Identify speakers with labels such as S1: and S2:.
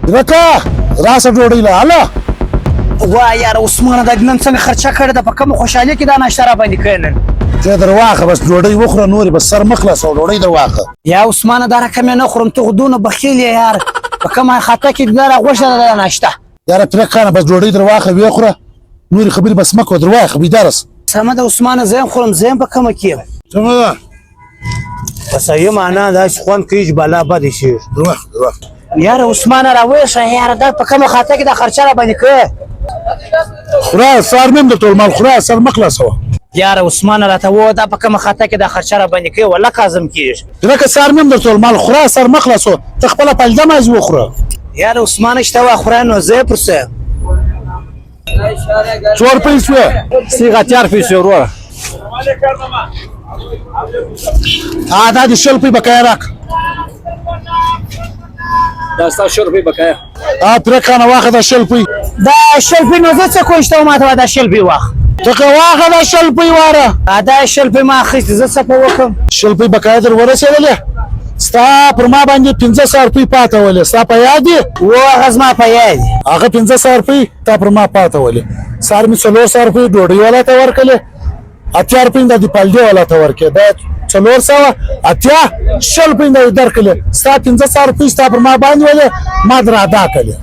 S1: رکه راسه ډوډۍ له هله
S2: وا یاره عثمانه دا نن څنګه خرچه کړې ده په کومه خوشحالۍ کې دا ناشته را باندې کړې نن
S1: ته در واخه بس ډوډۍ وخوره نورې بس سر مه خلاصوه ډوډۍ در واخه
S2: یا عثمانه دا رقم یې نه خورم ته خو دونه بخیل یې یار په کومه خطه کې دا راغوښته ده دا ناشته
S1: یاره پرېږ خانه بس ډوډۍ در واخه ویې خوره نورې خبرې بس مه کوه در واخه بیداره سه
S2: سمه ده عثمانه زه هم خورم زه هم په کومه کې یم
S1: سمه ده
S2: په صحیح معنا داسې خوند کوي چې بلا بدې شي
S1: در واخه در واخه
S2: یاره عثمانه راویښه یاره دا په کومه خطه کې دا خرچه را باندې کړې
S1: خوره سار مې هم درته ویل مال خوره سر مه خلاصوه
S2: یاره عثمانه راته ووایه دا په کومه خطه کې دا خرچه را باندې کوي والله کاظم کېږي
S1: لکه سار مې هم درته ویل مال خوره سر مه خلاصوه ته خپله پنجده مازې وخوره
S2: یاره عثمانه چې ته واخوره نو زه یې پرسه
S1: 4 روپۍ شوې
S3: سیغه 4 پیسې وروره
S1: دا دې 6 روپۍ بقایا راکړه
S3: دا ستا 6 روپۍ بقایا
S1: پرېږ خانه واخه دا 6 روپۍ
S2: دا شلپی نو زه څه کوم چې ته ماته دا شلپی واخ
S1: ته که واخه دا 6 روپۍ واره
S2: دا شلپی ما اخیستې زه څه په وکړم
S1: 6 روپۍ بقایا در ورسېدلې ستا پر ما باندې 1500 روپۍ پاته ولې ستا په یاد دي
S2: و هغه زما په یاد
S1: هغه 1500 روپۍ تا پر ما پاته ولې سار مې 400 روپۍ ډوډۍ والا ته ورکړلې 80 روپۍ د دپالډي والا ته ورکړې دا 400 80 6 روپۍ د درکړلې ستا 1500 روپۍ ستا پر ما باندې ولې ما در ادا کړلې